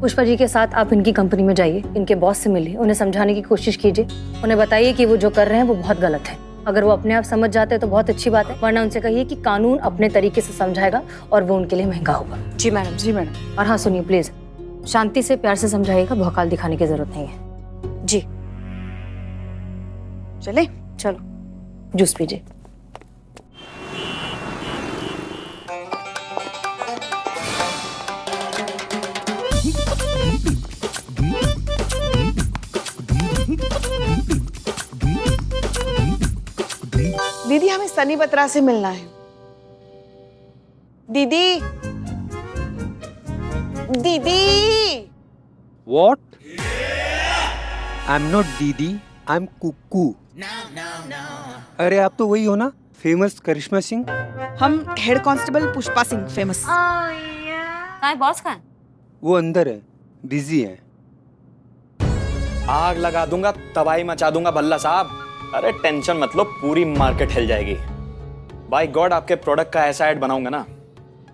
पुष्पा जी के साथ आप इनकी कंपनी में जाइए, इनके बॉस से मिलिए, उन्हें समझाने की कोशिश कीजिए, उन्हें बताइए कि वो जो कर रहे हैं वो बहुत गलत है। अगर वो अपने आप समझ जाते हैं तो बहुत अच्छी बात है, वरना उनसे कहिए कि कानून अपने तरीके से समझाएगा और वो उनके लिए महंगा होगा। जी मैडम। जी मैडम। और हाँ सुनिए, प्लीज शांति से प्यार से समझाइएगा, भौकाल दिखाने की जरूरत नहीं है। जी चले। चलो जूस पीजिए। दीदी हमें सनी बत्रा से मिलना है। दीदी दीदी। What? I'm not दीदी, I'm कुक्कू। अरे आप तो वही हो ना, फेमस करिश्मा सिंह। हम head constable Pushpa Singh famous. Boss कहाँ है? वो अंदर है, बिजी है। आग लगा दूंगा, तबाही मचा दूंगा भल्ला साहब। अरे टेंशन मत लो, पूरी मार्केट हिल जाएगी। बाय गॉड आपके प्रोडक्ट का ऐसा ऐड बनाऊंगा ना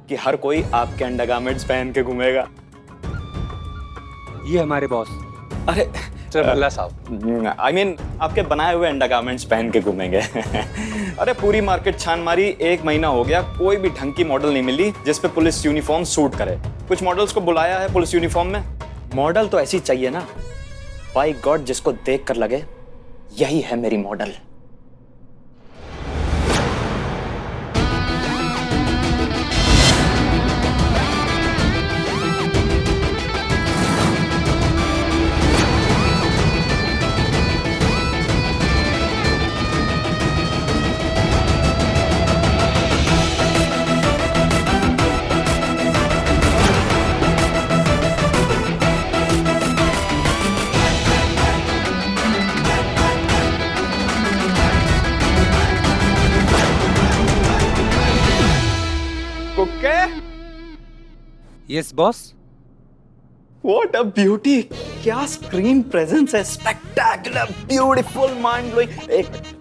कि हर कोई आपके अंडरगारमेंट्स पहन के घूमेगा। ये हमारे बॉस। अरे भल्ला साहब, I mean, आपके बनाए हुए अंडरगारमेंट्स पहन के घूमेंगे। अरे पूरी मार्केट छान मारी, 1 महीना हो गया, कोई भी ढंग की मॉडल नहीं मिली जिसपे पुलिस यूनिफॉर्म सूट करे। कुछ मॉडल्स को बुलाया है पुलिस यूनिफॉर्म में, मॉडल तो ऐसी चाहिए ना बाय गॉड जिसको देख कर लगे यही है मेरी model. Yes boss. What a beauty! क्या स्क्रीन प्रेजेंस है, स्पेक्टेकुलर, ब्यूटीफुल, माइंड ब्लोइंग।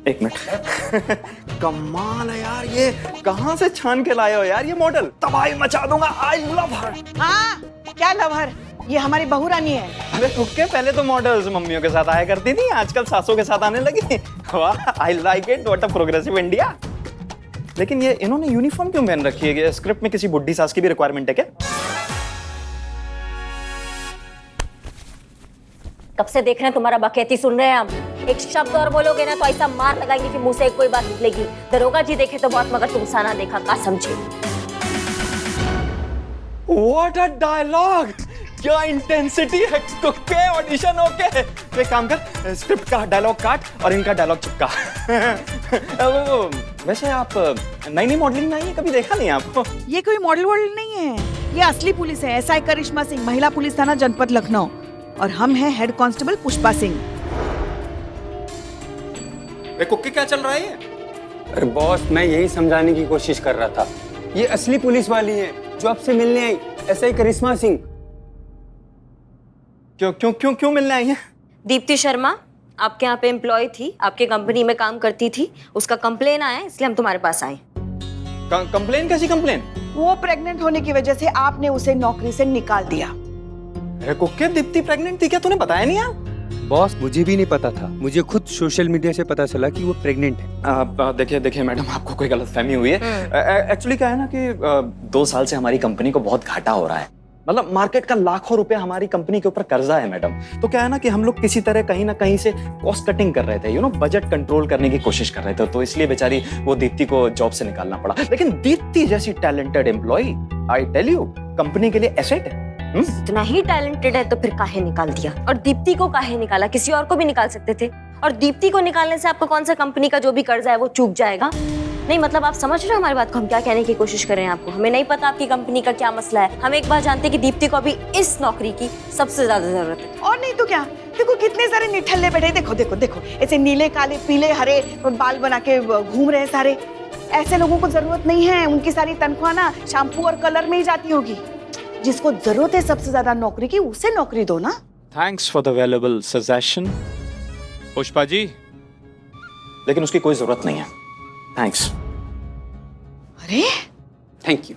एक मिनट। कमाल है यार, ये कहाँ से छान के लाए हो यार ये मॉडल? तबाही मचा दूंगा। आई लव हर। हाँ क्या लव हर, ये हमारी बहू रानी है। अरे कुक्के, पहले तो मॉडल्स मम्मियों के साथ आया करती थी, आजकल सासों के साथ आने लगी। वाह, I like it, what a progressive India. लेकिन ये इन्होंने यूनिफॉर्म क्यों पहन रखी है? स्क्रिप्ट में किसी बुड्ढी सास की भी रिक्वायरमेंट है क्या? कब से देख रहे हैं तुम्हारा बकैती सुन रहे हैं हम। एक शब्द और बोलोगे ना तो ऐसा मार लगाएंगे कि मुंह से कोई बात निकलेगी। दरोगा जी देखे तो बहुत, मगर तुम साना देखा का समझे। What a dialogue! क्या इंटेंसिटी है कुक्के। Audition okay. एक काम कर, स्क्रिप्ट का डायलॉग काट और इनका डायलॉग चिपका। वैसे आप नई मॉडलिंग में आई है, कभी देखा नहीं आपको? ये कोई मॉडल वॉडल नहीं है, ये असली पुलिस है। SI करिश्मा सिंह, महिला पुलिस थाना जनपद लखनऊ, और हम हैं हेड कांस्टेबल पुष्पा सिंह। कुक्के क्या चल रहा है? अरे बॉस, मैं यही समझाने की कोशिश कर रहा था। ये असली पुलिस वाली है जो आपसे मिलने आई, SI करिश्मा सिंह। क्यों मिलने आई है? दीप्ति शर्मा आपके यहाँ पे एम्प्लॉय थी, आपके कंपनी में काम करती थी, उसका कंप्लेन आया इसलिए हम तुम्हारे पास आए। कंप्लेन? कैसी कंप्लेन? वो प्रेग्नेंट होने की वजह से आपने उसे नौकरी से निकाल दिया। अरे कुक्के, दीप्ति प्रेग्नेंट थी क्या? तूने बताया नहीं यार? बॉस, मुझे भी नहीं पता था, मुझे खुद सोशल मीडिया से पता चला कि वो प्रेग्नेंट है। देखिए मैडम, आपको कोई गलतफहमी हुई है। एक्चुअली क्या है ना कि 2 साल से हमारी कंपनी को बहुत घाटा हो रहा है। मतलब मार्केट का लाखों रुपए हमारी कंपनी के ऊपर कर्जा है मैडम। तो क्या है ना कि हम लोग किसी तरह कहीं ना कहीं से कॉस्ट कटिंग कर रहे थे, बजट कंट्रोल करने की कोशिश कर रहे थे। तो इसलिए बेचारी वो दीप्ति को जॉब से निकालना पड़ा। लेकिन दीप्ति जैसी talented employee, I tell you, company के लिए एसेट है। इतना ही टैलेंटेड है तो फिर काहे निकाल दिया? और दीप्ति को काहे निकाला? किसी और को भी निकाल सकते थे। और दीप्ति को निकालने से आपको कौन सा कंपनी का जो भी कर्जा है वो चूक जाएगा? नहीं मतलब आप समझ रहे हो हमारी बात को, हम क्या कहने की कोशिश कर रहे हैं आपको? हमें नहीं पता आपकी कंपनी का क्या मसला है, हम एक बात जानते हैं कि दीप्ति को अभी इस नौकरी की सबसे ज्यादा जरूरत है। और नहीं तो क्या, देखो कितने सारे निठल्ले बैठे, देखो देखो देखो, ऐसे नीले काले पीले हरे बाल बना के घूम रहे सारे। ऐसे लोगों को जरूरत नहीं है, उनकी सारी तनख्वाह ना शैम्पू और कलर में ही जाती होगी। जिसको जरूरत है सबसे ज्यादा नौकरी की, उसे नौकरी दो ना। Thanks for the valuable suggestion Pushpa ji, लेकिन उसकी कोई जरूरत नहीं है। थैंक्स। अरे थैंक यू।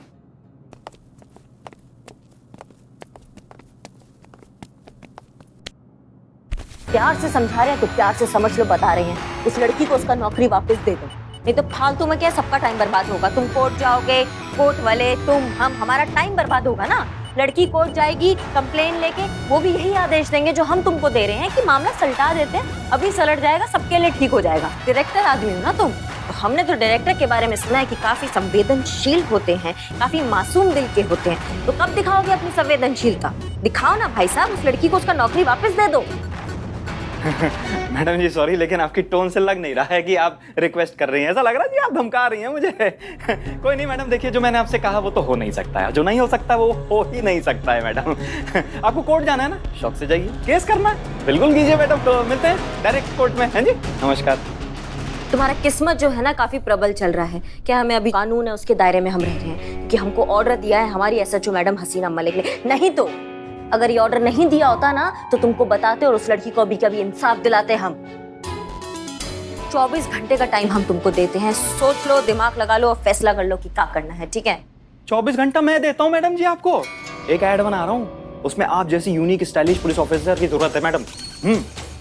प्यार से समझा रहे हैं तो प्यार से समझ लो, बता रहे हैं उस लड़की को उसका नौकरी वापस दे दो, नहीं तो फालतू में क्या सबका टाइम बर्बाद होगा। तुम कोर्ट जाओगे, कोर्ट वाले, तुम, हम, हमारा टाइम बर्बाद होगा ना। लड़की कोर्ट जाएगी कंप्लेन लेके, वो भी यही आदेश देंगे जो हम तुमको दे रहे हैं कि मामला सलटा देते हैं, अभी सलट जाएगा, सबके लिए ठीक हो जाएगा। डायरेक्टर आदमी हो ना तुम, तो हमने तो डायरेक्टर के बारे में सुना है कि काफी संवेदनशील होते हैं, काफी मासूम दिल के होते हैं। तो कब दिखाओगे अपनी संवेदनशीलता? दिखाओ ना भाई साहब, उस लड़की को उसका नौकरी वापस दे दो। मैडम जी सॉरी, लेकिन आपकी टोन से लग नहीं रहा है कि आप रिक्वेस्ट कर रही हैं। ऐसा लग रहा है कि आप धमका रही हैं मुझे। कोई नहीं मैडम, देखिए जो मैंने आपसे कहा वो तो हो नहीं सकता है, जो नहीं हो सकता वो हो ही नहीं सकता है मैडम। आपको कोर्ट जाना है ना, शौक से जाइए, केस करना है बिल्कुल कीजिए मैडम। तो मिलते हैं डायरेक्ट कोर्ट में, हैं जी, नमस्कार। तुम्हारा किस्मत जो है ना काफी प्रबल चल रहा है। क्या हमें अभी कानून है उसके दायरे में हम रह रहे हैं कि हमको ऑर्डर दिया है हमारी एसएचओ मैडम हसीना मलिक ने, नहीं तो अगर ये ऑर्डर नहीं दिया होता ना तो तुमको बताते और उस लड़की को अभी कभी इंसाफ दिलाते हम। 24 घंटे का टाइम हम तुमको देते हैं, सोच लो, दिमाग लगा लो और फैसला कर लो कि क्या करना है, ठीक है? 24 घंटा मैं देता हूँ मैडम जी आपको। एक ऐड बना रहा हूँ, उसमें आप जैसी यूनिक स्टाइलिश पुलिस ऑफिसर की जरूरत है मैडम।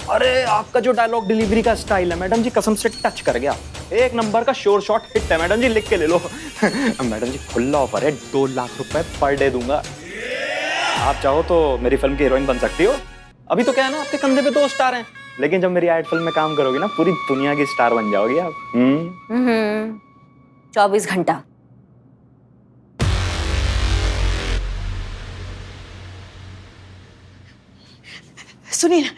अरे आपका जो डायलॉग डिलीवरी का स्टाइल है मैडम जी, कसम से टच कर गया। एक नंबर का शोर शॉट हिट है मैडम जी, लिख के ले लो। मैडम जी खुला ऑफर है, 2 लाख रुपए पर डे दूंगा। आप चाहो तो मेरी फिल्म की हीरोइन बन सकती हो। अभी तो क्या है ना, आपके कंधे पे 2 स्टार हैं, लेकिन जब मेरी एड फिल्म में काम करोगी ना, पूरी दुनिया की स्टार बन जाओगी आप। 24 घंटा। सुनिए ना,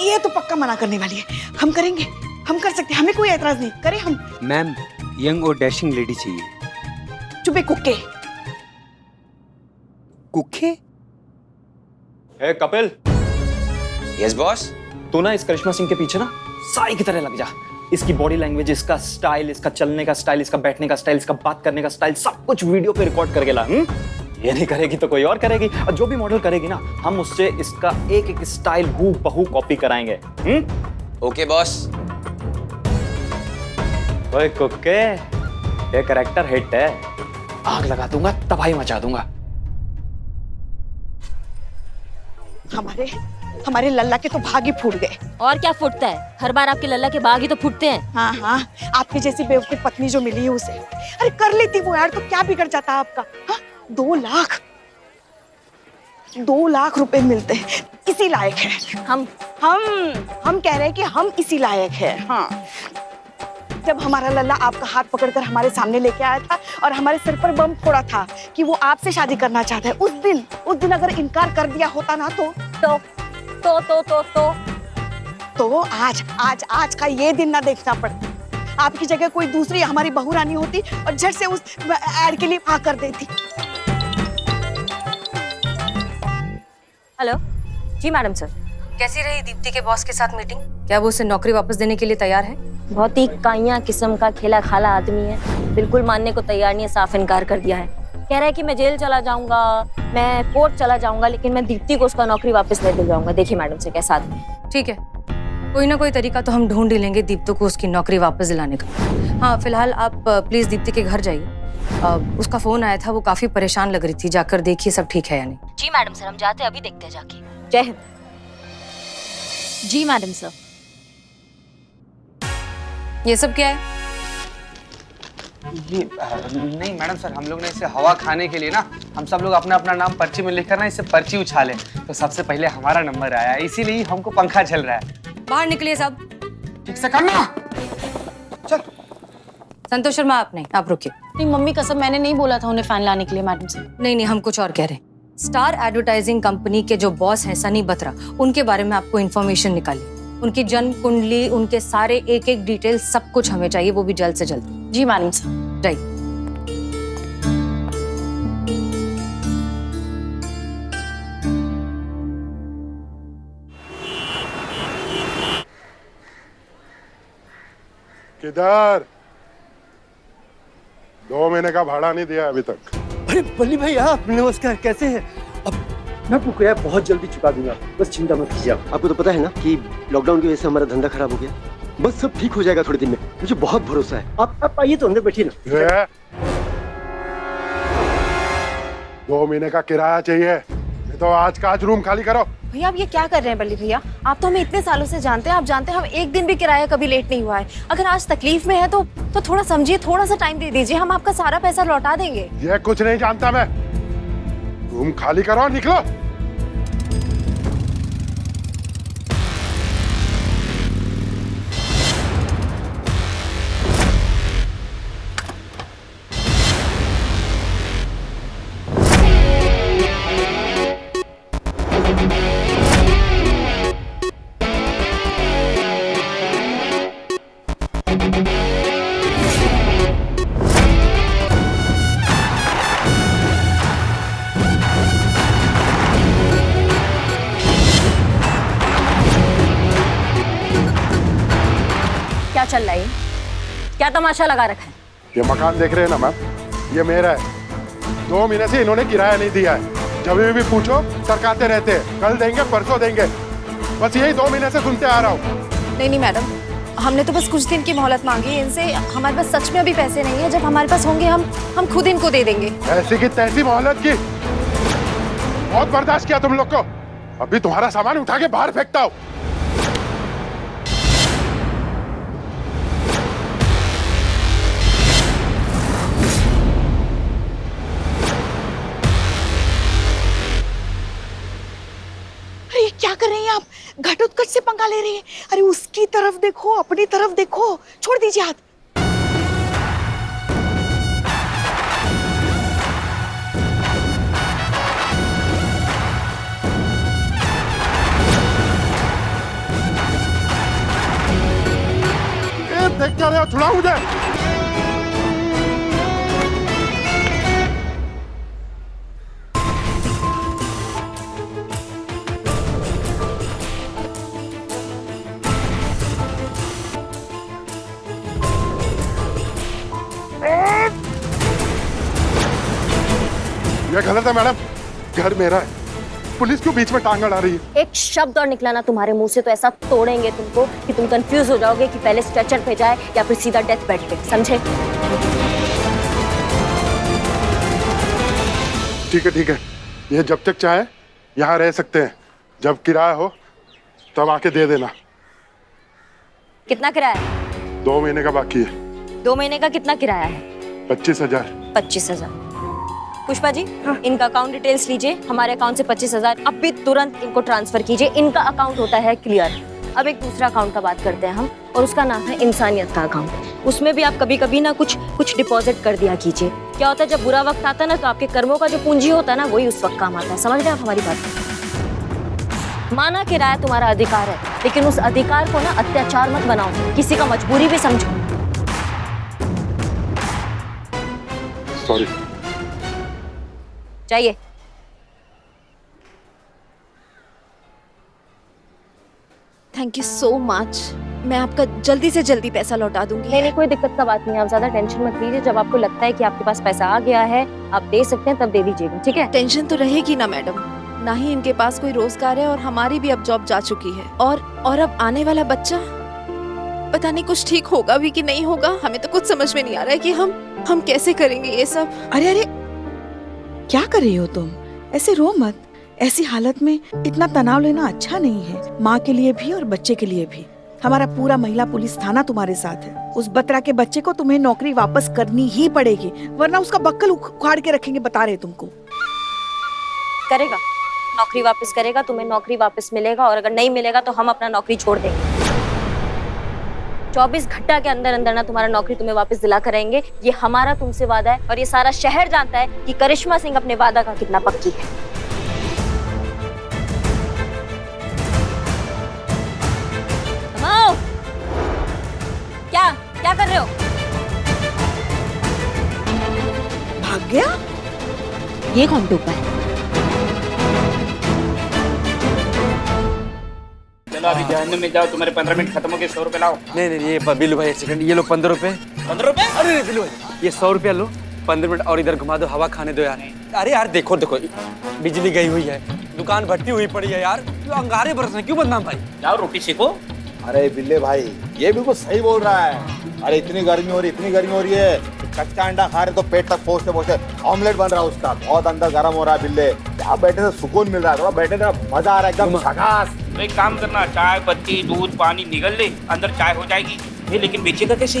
ये तो पक्का मना करने वाली है। हम करेंगे, हम कर सकते हैं, हमें कोई एतराज नहीं, करें हम। मैम यंग और डैशिंग लेडी चाहिए। चुपे कुक्के। कुखे? ए कपिल, यस बॉस। तू ना इस करिश्मा सिंह के पीछे ना साई की तरह लग जा। इसकी बॉडी लैंग्वेज, इसका स्टाइल, इसका चलने का स्टाइल, इसका बैठने का स्टाइल, इसका बात करने का स्टाइल, सब कुछ वीडियो पे रिकॉर्ड करके ला। ये नहीं करेगी तो कोई और करेगी, और जो भी मॉडल करेगी ना, हम उससे इसका एक एक स्टाइल हूबहू कॉपी कराएंगे। Okay boss. ओए कुक्के, ये कैरेक्टर हिट है, आग लगा दूंगा, तबाही मचा दूंगा। हमारे लल्ला के तो भाग ही फूट गए। और क्या फूटता है, हर बार आपके लल्ला के बाग ही तो फूटते हैं। हाँ हाँ, आपकी जैसी बेवकूफ पत्नी जो मिली है उसे। अरे कर लेती वो यार, तो क्या बिगड़ जाता आपका? हाँ, 2 लाख रुपए मिलते हैं, इसी लायक है हम कह रहे हैं कि हम इसी लायक है। हाँ, जब हमारा लल्ला आपका हाथ पकड़कर हमारे सामने लेके आया था और हमारे सिर पर बम फोड़ा था कि वो आपसे शादी करना चाहता है, उस दिन अगर इनकार कर दिया होता ना तो आज का ये दिन ना देखना पड़ता। आपकी जगह कोई दूसरी हमारी बहू रानी होती और झट से उस ऐड के लिए हाँ कर देती। हेलो जी मैडम सर। कैसी रही दीप्ति के बॉस के साथ मीटिंग? क्या वो उसे नौकरी वापस देने के लिए तैयार है? बहुत ही काइया किस्म का खेला खाला आदमी है, बिल्कुल मानने को तैयार नहीं है, साफ इनकार कर दिया है। कह रहा है कि मैं जेल चला जाऊंगा, मैं कोर्ट चला जाऊंगा, लेकिन मैं दीप्ति को उसका नौकरी वापस ले दे जाऊंगा। देखिए मैडम से कैसा आदमी है। ठीक है, कोई ना कोई तरीका तो हम ढूंढ ही लेंगे दीप्ति को उसकी नौकरी वापस दिलाने का। हाँ, फिलहाल आप प्लीज दीप्ति के घर जाइए। उसका फोन आया था, वो काफी परेशान लग रही थी, जाकर देखिए सब ठीक है या नहीं। जी मैडम सर, हम जाते हैं, अभी देखते हैं जाके। जय हिंद। जी मैडम सर। ये सब क्या है? ये नहीं मैडम सर, हम लोग ने इसे हवा खाने के लिए ना, हम सब लोग अपना अपना नाम पर्ची में लिखकर ना इसे पर्ची उछाले, तो सबसे पहले हमारा नंबर आया, इसीलिए हमको पंखा चल रहा है। बाहर निकलिए सब। ठीक से करना। चल। संतोष शर्मा, आप नहीं, आप रुकिए। नहीं मम्मी कसम, मैंने नहीं बोला था उन्हें फैन लाने के लिए मैडम से। नहीं, हम कुछ और कह रहे हैं। स्टार एडवर्टाइजिंग कंपनी के जो बॉस हैं सनी बत्रा, उनके बारे में आपको इन्फॉर्मेशन निकालिए। उनकी जन्म कुंडली, उनके सारे एक एक डिटेल, सब कुछ हमें चाहिए, वो भी जल्द से जल्द। जी मैडम सर। राइट। किधर? 2 महीने का भाड़ा नहीं दिया अभी तक। अरे बल्ली भाई आप, नमस्कार, कैसे हैं? अब मैं आपको क्या बहुत जल्दी चुका दूंगा, बस चिंता मत कीजिए। आपको तो पता है ना कि लॉकडाउन की वजह से हमारा धंधा खराब हो गया, बस सब ठीक हो जाएगा थोड़े दिन में, मुझे बहुत भरोसा है। आप आइए तो अंदर बैठिए ना। 2 महीने का किराया चाहिए, तो आज का आज रूम खाली करो। भैया आप ये क्या कर रहे हैं बल्ली भैया? आप तो हमें इतने सालों से जानते हैं, आप जानते हैं हम एक दिन भी किराया कभी लेट नहीं हुआ है। अगर आज तकलीफ में है तो थोड़ा समझिए, थोड़ा सा टाइम दे दीजिए, हम आपका सारा पैसा लौटा देंगे। ये कुछ नहीं जानता मैं। रूम खाली करो और निकलो। क्या चल रहा है? क्या तमाशा लगा रखा है? ये मकान देख रहे हैं ना मैम, ये मेरा है। 2 महीने से इन्होंने किराया नहीं दिया है। जब भी पूछो सरकाते रहते हैं, कल देंगे परसों देंगे। बस यही 2 महीने से सुनते आ रहा हूँ। नहीं मैडम, हमने तो बस कुछ दिन की मोहलत मांगी है इनसे। हमारे पास सच में अभी पैसे नहीं है, जब हमारे पास होंगे हम खुद इनको दे देंगे। ऐसी की तैसी मोहलत की बहुत बर्दाश्त किया तुम लोग को। अभी तुम्हारा सामान उठा के बाहर फेंकता हूँ। अरे ये क्या कर रही हैं आप? घटोत्कच से पंगा ले रही हैं। अरे उसकी तरफ देखो, अपनी तरफ देखो, छोड़ दीजिए हाथ। देख क्या रहे हो? छुड़ाओ मुझे। ये गलत है मैडम, घर मेरा है। पुलिस क्यों बीच में टांग अड़ा रही है? एक शब्द और निकला ना तुम्हारे मुंह से तो ऐसा तोड़ेंगे तुमको कि तुम कंफ्यूज हो जाओगे कि पहले स्ट्रेचर पे जाए या फिर सीधा डेथ बेड पे, समझे? ठीक है। ये जब तक चाहे यहाँ रह सकते हैं। जब किराया हो तब आके दे देना। कितना किराया? 2 महीने का बाकी है। 2 महीने का कितना किराया है? 25,000। 25,000। पुष्पा जी, इनका अकाउंट डिटेल्स लीजिए। हमारे अकाउंट से 25,000 अभी तुरंत इनको ट्रांसफर कीजिए। इनका अकाउंट होता है क्लियर। अब एक दूसरा अकाउंट का बात करते हैं हम, और उसका नाम है इंसानियत का अकाउंट। उसमें भी आप कभी कभी ना कुछ डिपॉजिट कर दिया कीजिए। क्या होता है, जब बुरा वक्त आता है ना, तो आपके कर्मों का जो पूंजी होता है ना, वही उस वक्त काम आता है। समझ रहे हैं आप हमारी बात? माना किराया तुम्हारा अधिकार है, लेकिन उस अधिकार को ना अत्याचार मत बनाओ, किसी का मजबूरी भी समझो। सॉरी। चाहिए? Thank you so much. मैं आपका जल्दी से जल्दी पैसा लौटा दूंगी। नहीं, कोई दिक्कत का बात नहीं है। आप ज्यादा टेंशन मत लीजिए। जब आपको लगता है कि आपके पास पैसा आ गया है, आप दे सकते हैं, तब दे दीजिएगा, ठीक है? टेंशन तो रहेगी ना मैडम, ना ही इनके पास कोई रोजगार है और हमारी भी अब जॉब जा चुकी है। और अब आने वाला बच्चा पता नहीं कुछ ठीक होगा भी कि नहीं होगा। हमें तो कुछ समझ में नहीं आ रहा है कि हम कैसे करेंगे ये सब। अरे क्या कर रही हो तुम? ऐसे रो मत। ऐसी हालत में इतना तनाव लेना अच्छा नहीं है, माँ के लिए भी और बच्चे के लिए भी। हमारा पूरा महिला पुलिस थाना तुम्हारे साथ है। उस बत्रा के बच्चे को तुम्हें नौकरी वापस करनी ही पड़ेगी, वरना उसका बक्कल उखाड़ के रखेंगे, बता रहे तुमको। करेगा, नौकरी वापस करेगा, तुम्हें नौकरी वापस मिलेगा, और अगर नहीं मिलेगा तो हम अपना नौकरी छोड़ देंगे। 24 घंटा के अंदर अंदर ना तुम्हारा नौकरी तुम्हें वापस दिला करेंगे। ये हमारा तुमसे वादा है, और ये सारा शहर जानता है कि करिश्मा सिंह अपने वादा का कितना पक्की है। क्या कर रहे हो? भाग गया? ये कौन टोपा है? चलो अभी जहन्नुम में जाओ, तुम्हारे 15 मिनट खत्म हो गए। 100 रुपए लाओ। नहीं, ये बिल्लू भाई, एक सेकंड, ये लो 15 रुपए। 15 रुपए? अरे नहीं बिल्लू भाई, ये 100 रुपया लो। 15 मिनट और इधर घुमा दो, हवा खाने दो यार। अरे यार देखो, बिजली गई हुई है, दुकान भट्टी हुई पड़ी है यार, अंगारे बरस रहे, क्यों बदनाम भाई? जाओ रोटी सेको। अरे बिल्ले भाई, ये बिल्कुल सही बोल रहा है। अरे इतनी गर्मी हो रही है, कच्चा अंडा खा रहे तो पेट तक पहुंचते पहुंचते ऑमलेट बन रहा है उसका, बहुत अंदर गर्म हो रहा है बिल्ले। क्या बैठे से सुकून मिल रहा है, थोड़ा बैठे ना मजा आ रहा है एकदम झकास। तो एक काम करना, चाय पत्ती दूध पानी निगल ले, अंदर चाय हो जाएगी। ये लेकिन बेचेगा कैसे?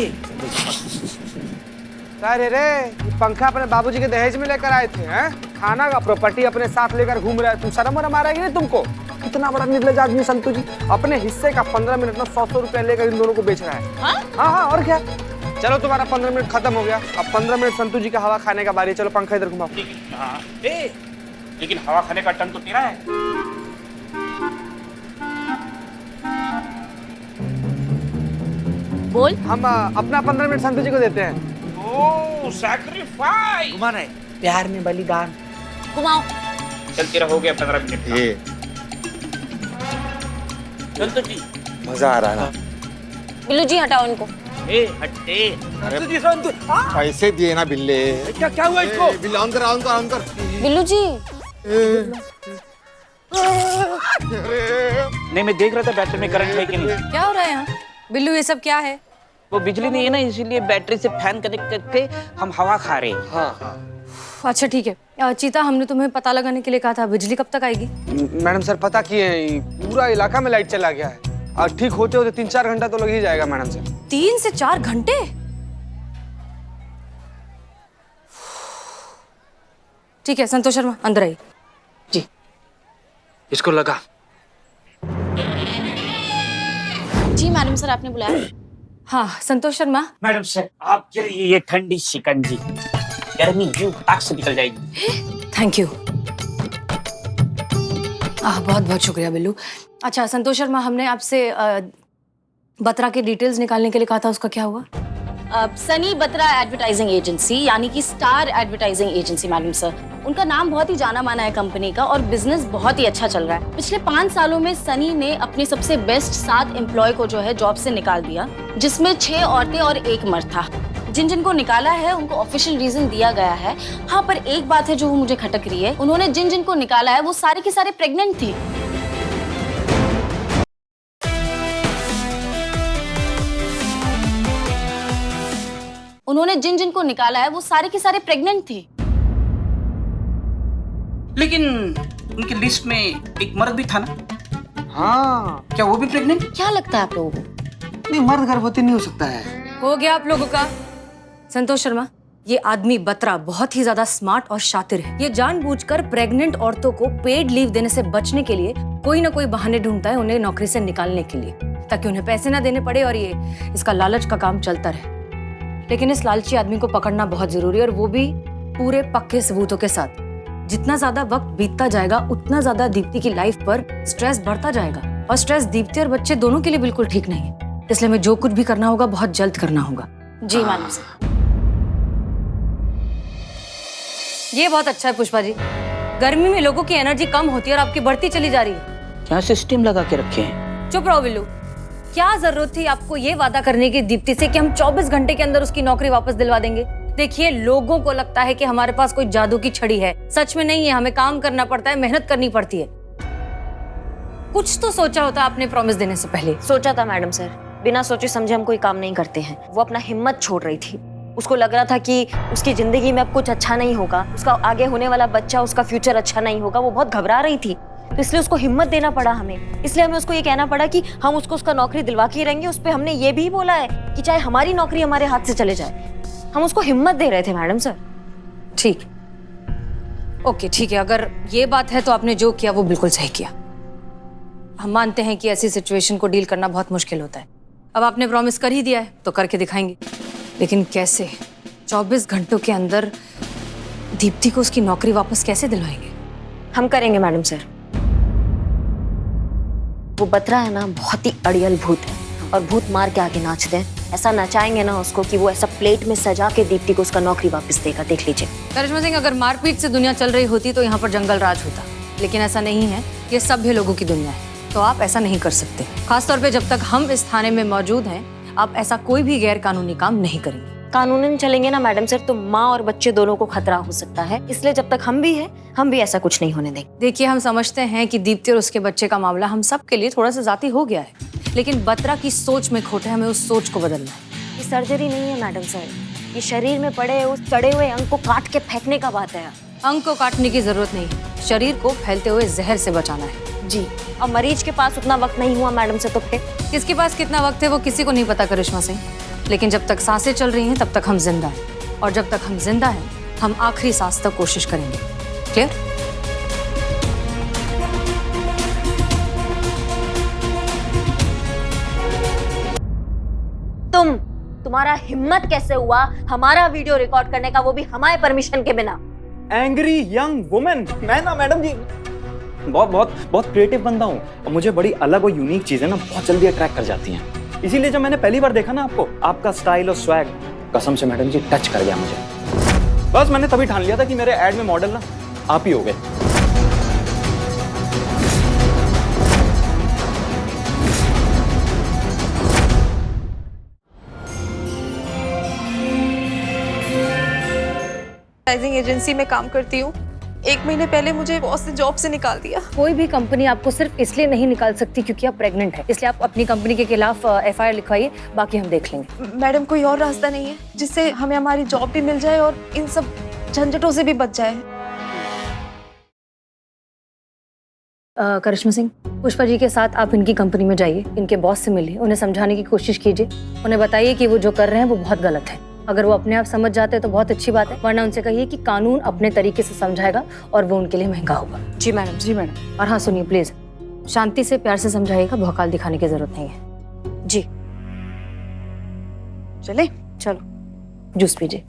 अरे रे, ये पंखा अपने बाबूजी के दहेज में लेकर आए थे हैं? खाना का प्रॉपर्टी अपने साथ लेकर घूम रहे हैं, तुम शर्म वरम आ रहा है कि नहीं तुमको? कितना बड़ा निर्लज आदमी संतू जी, अपने हिस्से का 15 मिनट में 100 रुपया लेकर इन दोनों को बेच रहा है। हाँ, और क्या। चलो तुम्हारा 15 मिनट खत्म हो गया, अब 15 मिनट संतू जी का हवा खाने का बारी। चलो पंखा इधर घुमाओ। हाँ, लेकिन हवा खाने का टर्न तो तेरा है। बोल। हम अपना 15 मिनट संतू जी को देते हैं। ओह, सैक्रिफाइस। घुमाना है, प्यार में बलिदान। घुमाओ। चल तेरा हो गया 15 मिनट। ये चल तो जी। मजा आ रहा है ना। बिल्लू जी हटाओ इनको। हट्टे। पैसे दिए ना बिल्ले। क्या हुआ इसको? बिल्ले ऑन कर, ऑन कर, ऑन कर। बिल्लू जी। नहीं, मैं देख रहा था बैटरी में करंट है कि नहीं। क्या हो रहा है यहाँ? बिल्लू ये सब क्या है? वो बिजली नहीं है ना, इसीलिए बैटरी से फैन कनेक्ट करके हम हवा खा रहे हैं। हाँ। अच्छा ठीक है। चीता, हमने तुम्हें पता लगाने के लिए कहा था, बिजली कब तक आएगी? मैडम सर पता किए, पूरा इलाका में लाइट चला गया है और ठीक होते होते 3-4 घंटा तो लग ही जाएगा मैडम सर। 3 से 4 घंटे? ठीक है संतोष शर्मा, अंदर आइए। जी। इसको लगा। जी मैडम सर, आपने बुलाया? हाँ संतोष शर्मा। मैडम सर, आपके लिए ये ठंडी शिकंजी, गर्मी यूं आग से निकल जाएगी। Thank you. बहुत बहुत शुक्रिया बिल्लू। अच्छा संतोष शर्मा, हमने आपसे बत्रा की डिटेल्स निकालने के लिए कहा था, उसका क्या हुआ? सनी बत्रा एडवर्टाइजिंग एजेंसी, यानी कि star advertising agency madam sir. उनका नाम बहुत ही जाना माना है कंपनी का और बिजनेस बहुत ही अच्छा चल रहा है। पिछले 5 सालों में सनी ने अपने सबसे बेस्ट 7 एम्प्लॉय को जो है जॉब से निकाल दिया, जिसमें 6 औरतें और 1 मर्द था। जिन जिनको निकाला है उनको ऑफिशियल रीजन दिया गया है। हाँ, पर एक बात है जो मुझे खटक रही है, उन्होंने जिन जिनको निकाला है वो सारे के सारे प्रेग्नेंट थे। उन्होंने जिन जिनको निकाला है वो सारे के सारे प्रेग्नेंट थे। लेकिन उनकी लिस्ट में एक मर्द भी था ना? हाँ। क्या वो भी प्रेग्नेंट? क्या लगता है आप लोगों को? नहीं, मर्द गर्भवती नहीं हो सकता है। हो गया आप लोगों का। संतोष शर्मा, ये आदमी बत्रा बहुत ही ज्यादा स्मार्ट और शातिर है। ये जानबूझकर प्रेग्नेंट औरतों को पेड लीव देने से बचने के लिए कोई ना कोई बहाने ढूंढता है उन्हें नौकरी से निकालने के लिए, ताकि उन्हें पैसे ना देने पड़े और ये इसका लालच का काम चलता रहे। लेकिन इस लालची आदमी को पकड़ना बहुत जरूरी है, और वो भी पूरे पक्के सबूतों के साथ। जितना ज्यादा वक्त बीतता जाएगा उतना ज्यादा दीप्ति की लाइफ पर स्ट्रेस बढ़ता जाएगा, और स्ट्रेस दीप्ति और बच्चे दोनों के लिए बिल्कुल ठीक नहीं है। इसलिए हमें जो कुछ भी करना होगा बहुत जल्द करना होगा। जी मैडम सर। ये बहुत अच्छा है पुष्पा जी। गर्मी में लोगों की एनर्जी कम होती है और आपकी बढ़ती चली जा रही है। क्या सिस्टम लगा के रखे हैं? चुप रहो बिल्लू। क्या जरूरत थी आपको ये वादा करने की दीप्ति से कि हम 24 घंटे के अंदर उसकी नौकरी वापस दिलवा देंगे? देखिए, लोगों को लगता है कि हमारे पास कोई जादू की छड़ी है। सच में नहीं है। हमें काम करना पड़ता है, मेहनत करनी पड़ती है। कुछ तो सोचा होता आपने प्रॉमिस देने से पहले। सोचा था मैडम सर, बिना सोचे समझे हम कोई काम नहीं करते हैं। वो अपना हिम्मत छोड़ रही थी। उसको लग रहा था कि उसकी जिंदगी में अब कुछ अच्छा नहीं होगा, उसका आगे होने वाला बच्चा, उसका फ्यूचर अच्छा नहीं होगा। वो बहुत घबरा रही थी, तो इसलिए उसको हिम्मत देना पड़ा हमें। इसलिए हमें उसको ये कहना पड़ा कि हम उसको उसका नौकरी दिलवा के ही रहेंगे। उस पर हमने ये भी बोला है कि चाहे हमारी नौकरी हमारे हाथ से चले जाए। हम उसको हिम्मत दे रहे थे मैडम सर। ठीक, ओके ठीक है। अगर ये बात है तो आपने जो किया वो बिल्कुल सही किया। हम मानते हैं कि ऐसी सिचुएशन को डील करना बहुत मुश्किल होता है। अब आपने प्रॉमिस कर ही दिया है तो करके दिखाएंगे। लेकिन कैसे? 24 घंटों के अंदर दीप्ति को उसकी नौकरी वापस कैसे दिलवाएंगे? हम करेंगे मैडम सर। वो बत्रा है ना, बहुत ही अड़ियल भूत है, और भूत मार के आगे नाचते हैं। ऐसा नचाएंगे ना उसको कि वो ऐसा प्लेट में सजा के दीप्ति को उसका नौकरी वापस देगा। देख लीजिए। करिश्मा सिंह, अगर मारपीट से दुनिया चल रही होती तो यहाँ पर जंगल राज होता, लेकिन ऐसा नहीं है। ये सभ्य लोगों की दुनिया है, तो आप ऐसा नहीं कर सकते। खासतौर पे जब तक हम इस थाने में मौजूद हैं, आप ऐसा कोई भी गैर कानूनी काम नहीं करेंगे। कानूनन चलेंगे ना मैडम सर, तो माँ और बच्चे दोनों को खतरा हो सकता है। इसलिए जब तक हम भी हैं, हम भी ऐसा कुछ नहीं होने देंगे। देखिए, हम समझते हैं कि दीप्ति और उसके बच्चे का मामला हम सब के लिए थोड़ा सा जाती हो गया है, लेकिन बत्रा की सोच में खोट है। हमें उस सोच को बदलना है। ये सर्जरी नहीं है मैडम सर, ये शरीर में पड़े उस सड़े हुए अंग को काट के फेंकने का बात है। अंग को काटने की जरूरत नहीं है, शरीर को फैलते हुए जहर से बचाना है। जी, और मरीज के पास उतना वक्त नहीं हुआ मैडम से तो फिर किसके पास कितना वक्त है वो किसी को नहीं पता करिश्मा सिंह, लेकिन जब तक सांसें चल रही हैं तब तक हम जिंदा हैं, और जब तक हम जिंदा हैं हम आखिरी सांस तक कोशिश करेंगे। क्लियर? तुम्हारा हिम्मत कैसे हुआ हमारा वीडियो रिकॉर्ड करने का, वो भी हमारे परमिशन के बिना? एंग्री यंग वुमेन, मैं ना मैडम जी बहुत बहुत बहुत क्रिएटिव बंदा हूँ और मुझे बड़ी अलग और यूनिक चीजें ना बहुत जल्दी अट्रैक्ट कर जाती हैं। इसीलिए जब मैंने पहली बार देखा ना आपका स्टाइल और स्वैग, कसम से मैडम जी टच कर गया मुझे। बस मैंने तभी ठान लिया था कि मेरे एड में मॉडल ना आप ही हो गए। एडवर्टाइजिंग एजेंसी में काम करती हूँ। 1 महीने पहले मुझे बॉस ने जॉब से निकाल दिया। कोई भी कंपनी आपको सिर्फ इसलिए नहीं निकाल सकती क्योंकि आप प्रेग्नेंट हैं, इसलिए आप अपनी कंपनी के खिलाफ FIR लिखवाइए, बाकी हम देख लेंगे। मैडम कोई और रास्ता नहीं है जिससे हमें हमारी जॉब भी मिल जाए और इन सब झंझटों से भी बच जाए? करिश्मा सिंह, पुष्पा जी के साथ आप इनकी कंपनी में जाइए, इनके बॉस से मिलिए, उन्हें समझाने की कोशिश कीजिए, उन्हें बताइए कि वो जो कर रहे हैं वो बहुत गलत है। अगर वो अपने आप समझ जाते हैं तो बहुत अच्छी बात है, वरना उनसे कहिए कि कानून अपने तरीके से समझाएगा और वो उनके लिए महंगा होगा। जी मैडम। जी मैडम। और हाँ सुनिए प्लीज, शांति से प्यार से समझाइएगा, भौकाल दिखाने की जरूरत नहीं है। जी चले चलो जूस पीजिए।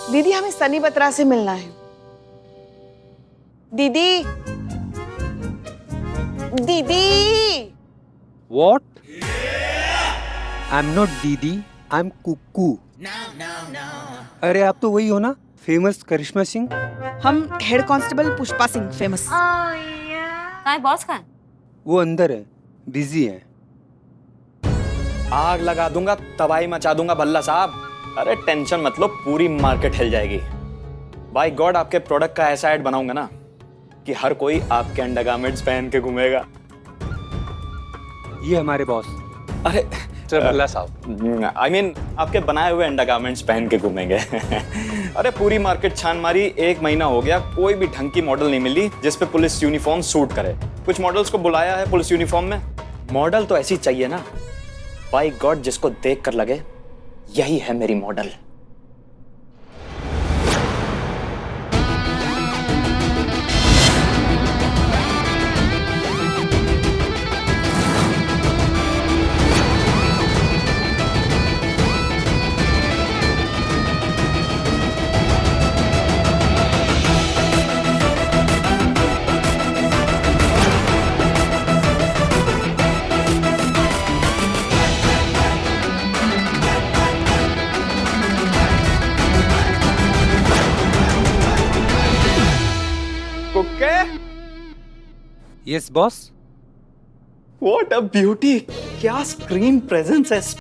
दीदी हमें सनी बत्रा से मिलना है। दीदी दीदी। What? I'm not दीदी, I'm कुक्कू। अरे आप तो वही हो ना, फेमस करिश्मा सिंह। हम head constable Pushpa Singh, famous. कहाँ है बॉस? कहाँ है? वो अंदर है, बिजी है। आग लगा दूंगा, तबाही मचा दूंगा भल्ला साहब। अरे टेंशन मत लो, पूरी मार्केट हिल जाएगी। बाय गॉड आपके प्रोडक्ट का ऐसा ऐड बनाऊंगा ना कि हर कोई आपके अंडरगारमेंट्स पहन के घूमेगा। ये हमारे बॉस। अरे भल्ला साहब, I mean, आपके बनाए हुए अंडरगारमेंट्स पहन के घूमेंगे। अरे पूरी मार्केट छान मारी, 1 महीना हो गया, कोई भी ढंग की मॉडल नहीं मिली जिस पे पुलिस यूनिफॉर्म सूट करे। कुछ मॉडल्स को बुलाया है पुलिस यूनिफॉर्म में, मॉडल तो ऐसी चाहिए ना बाय गॉड जिसको देख कर लगे यही है मेरी model. Yes boss. What a beauty! क्या स्क्रीन प्रेजेंस है।